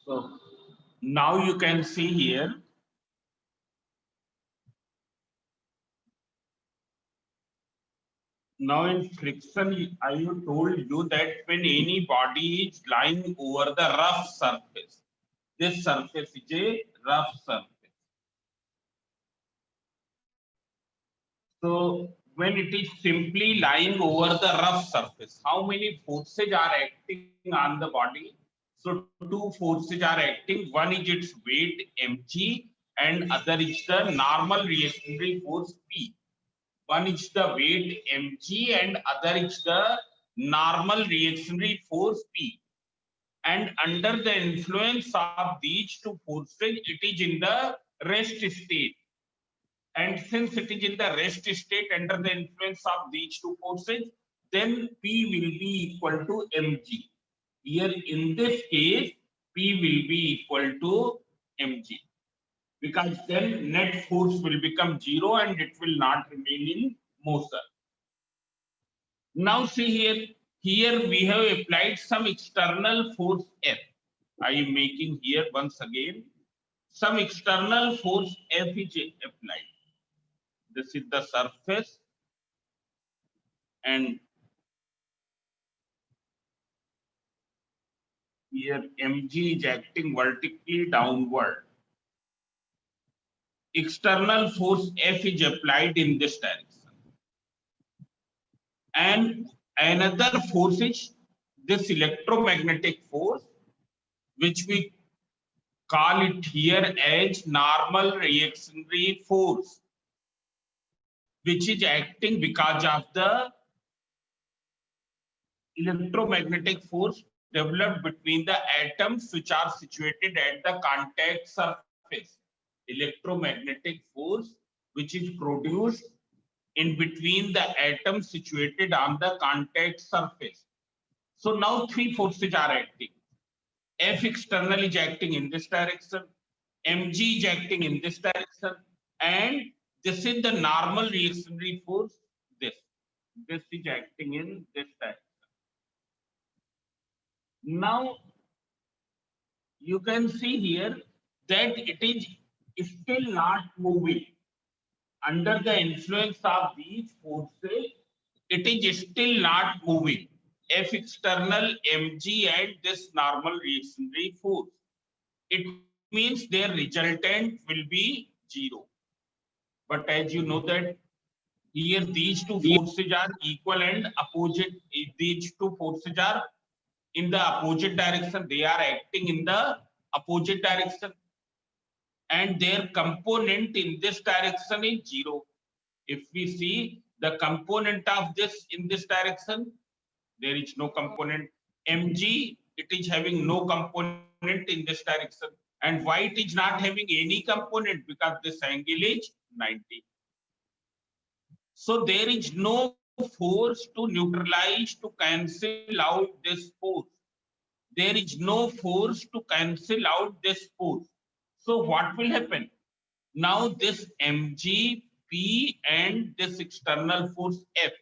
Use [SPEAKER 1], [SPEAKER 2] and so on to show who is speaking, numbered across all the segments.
[SPEAKER 1] So now you can see here. Now in friction, I have told you that when any body is lying over the rough surface, this surface is a rough surface. So when it is simply lying over the rough surface, how many forces are acting on the body? So two forces are acting. One is its weight mg and other is the normal reactionary force P. One is the weight mg and other is the normal reactionary force P. And under the influence of these two forces, it is in the rest state. And since it is in the rest state under the influence of these two forces, then P will be equal to mg. Here in this case, P will be equal to mg, because then net force will become 0 and it will not remain in motion. Now see here we have applied some external force F. I am making here once again some external force F is applied. This is the surface, and here mg is acting vertically downward. External force F is applied in this direction, and another force is this electromagnetic force, which we call it here as normal reactionary force, which is acting because of the electromagnetic force developed between the atoms which are situated at the contact surface. Electromagnetic force which is produced in between the atoms situated on the contact surface. So now three forces are acting. F external is acting in this direction, mg is acting in this direction, and this is the normal reactionary force. This is acting in this direction. Now you can see here that it is still not moving. Under the influence of these forces, it is still not moving. F external, mg, and this normal reactionary force. It means their resultant will be 0. But as you know that here these two forces are equal and opposite. These two forces are in the opposite direction. They are acting in the opposite direction, and their component in this direction is 0. If we see the component of this in this direction, there is no component. mg, it is having no component in this direction, and why it is not having any component? Because this angle is 90. So there is no force to neutralize, to cancel out this force. There is no force to cancel out this force. So what will happen? Now this mg, P, and this external force F,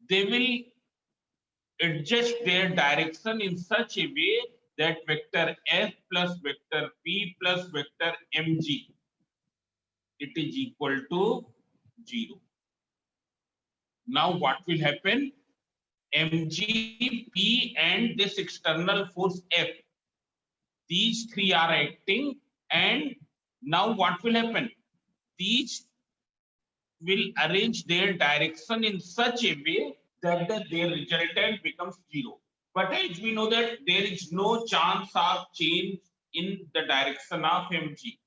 [SPEAKER 1] they will adjust their direction in such a way that vector F plus vector P plus vector mg, it is equal to 0. Now what will happen? mg, P, and this external force F, these three are acting, and now what will happen? These will arrange their direction in such a way that their resultant becomes 0. But as we know that there is no chance of change in the direction of mg.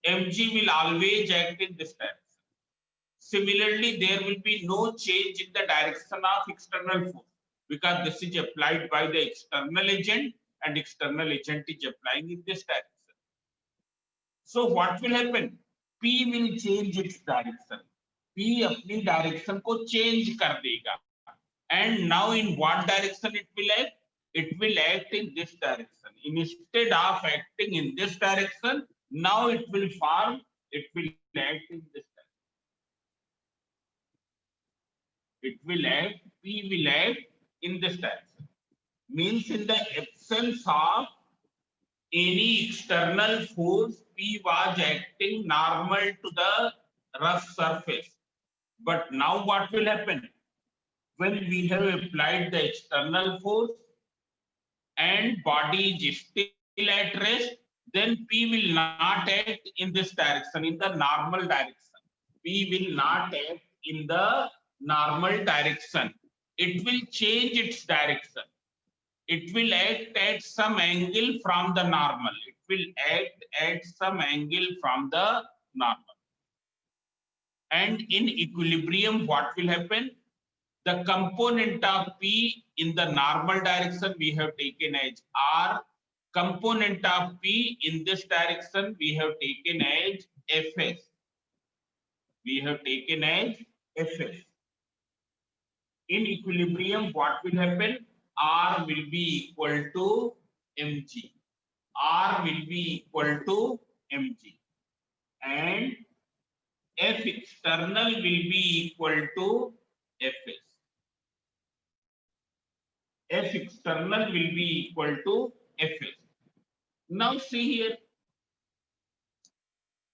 [SPEAKER 1] mg will always act in this direction. Similarly, there will be no change in the direction of external force, because this is applied by the external agent, and external agent is applying in this direction. So what will happen? P will change its direction. P अपनी direction को change कर देगा. And now in what direction it will act? It will act in this direction. Instead of acting in this direction, now it will form, it will act in this direction. It will act, P will act in this direction. Means in the absence of any external force P was acting normal to the rough surface. But now what will happen? When we have applied the external force and body is still at rest, then P will not act in this direction, in the normal direction. P will not act in the normal direction. It will change its direction. It will act at some angle from the normal. It will act at some angle from the normal. And in equilibrium, what will happen? The component of P in the normal direction we have taken as R. Component of P in this direction we have taken as Fs. We have taken as Fs. In equilibrium, what will happen? R will be equal to mg. R will be equal to mg. And F external will be equal to Fs. F external will be equal to Fs. Now see here,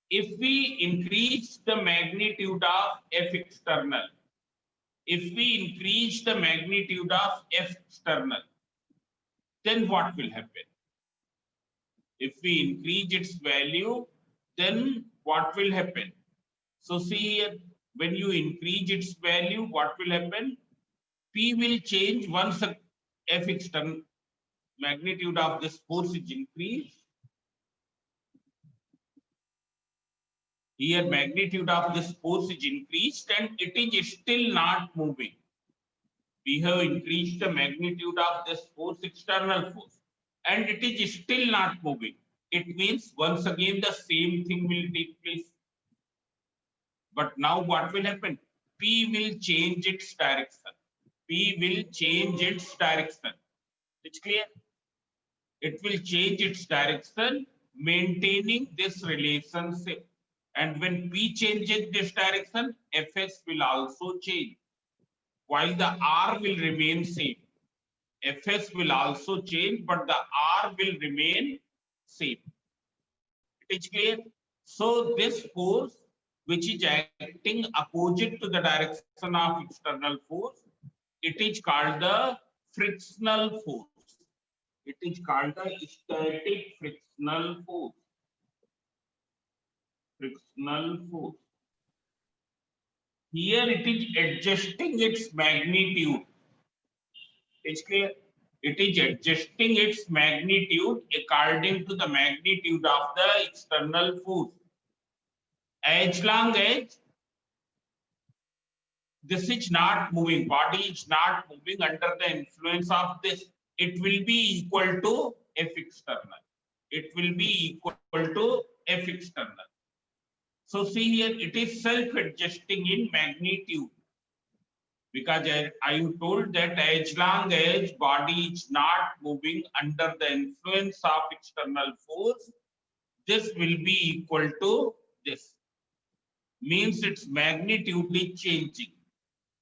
[SPEAKER 1] if we increase the magnitude of F external, if we increase the magnitude of F external, then what will happen? If we increase its value, then what will happen? So see here, when you increase its value, what will happen? P will change once the F external magnitude of this force is increased. Here magnitude of this force is increased and it is still not moving. We have increased the magnitude of this force, external force, and it is still not moving. It means once again the same thing will take place. But now what will happen? P will change its direction. P will change its direction. It's clear? It will change its direction, maintaining this relationship. And when P changes this direction, Fs will also change, while the R will remain same. Fs will also change, but the R will remain same. It is clear? So this force, which is acting opposite to the direction of external force, it is called the frictional force. It is called the static frictional force. Frictional force. Here it is adjusting its magnitude. It's clear? It is adjusting its magnitude according to the magnitude of the external force. As long as this is not moving, body is not moving under the influence of this, it will be equal to F external. It will be equal to F external. So see here, it is self-adjusting in magnitude. Because I told that as long as body is not moving under the influence of external force, this will be equal to this. Means its magnitude is changing.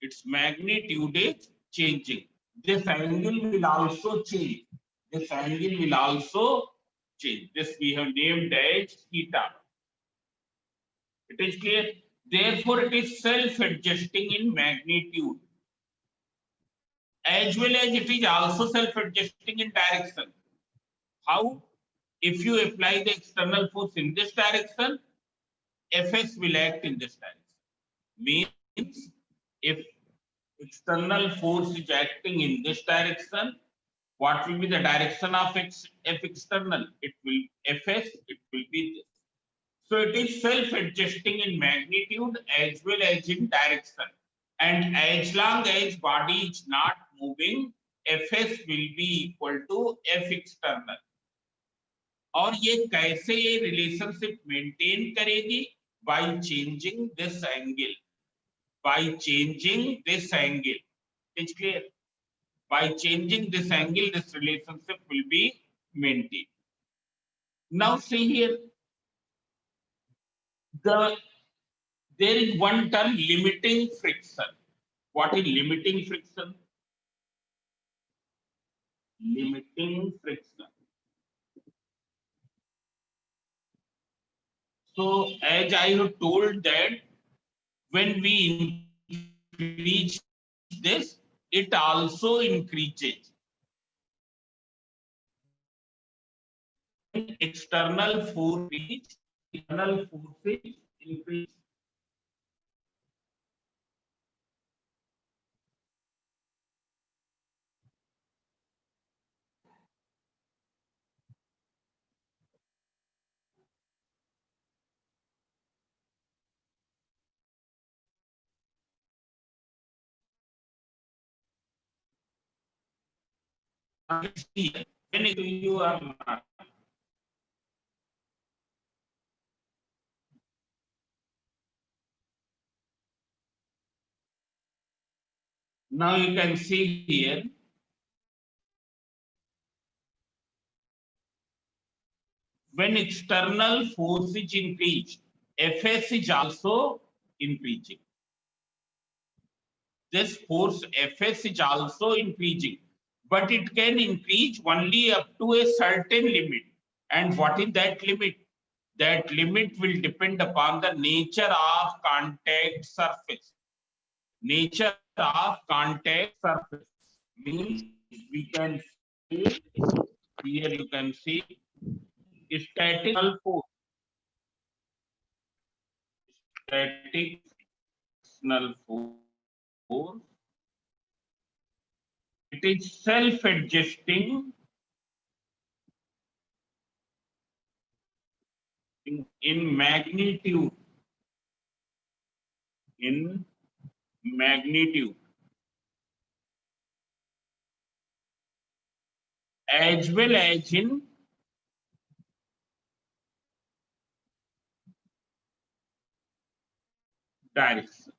[SPEAKER 1] Its magnitude is changing. This angle will also change. This angle will also change. This we have named as theta. It is clear. Therefore, it is self-adjusting in magnitude, as well as it is also self-adjusting in direction. How? If you apply the external force in this direction, Fs will act in this direction. Means if external force is acting in this direction, what will be the direction of F external? It will Fs, it will be this. So it is self-adjusting in magnitude as well as in direction. And as long as body is not moving, Fs will be equal to F external. और ये कैसे ये relationship maintain करेगी? By changing this angle. By changing this angle. It's clear? By changing this angle, this relationship will be maintained. Now see here, there is one term, limiting friction. What is limiting friction? Limiting friction. So as I have told that when we increase this, it also increases. When external force increase, internal forces increase. See, when you are now you can see here when external force is increased, Fs is also increasing. This force Fs is also increasing, but it can increase only up to a certain limit. And what is that limit? That limit will depend upon the nature of contact surface. Nature of contact surface means we can see here you can see statistical force. Statistical force. It is self-adjusting in magnitude. In magnitude. As well as in direction.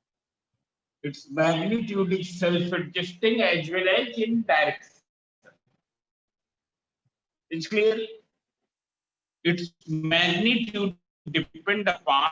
[SPEAKER 1] Its magnitude is self-adjusting as well as in direction. It's clear. Its magnitude depend upon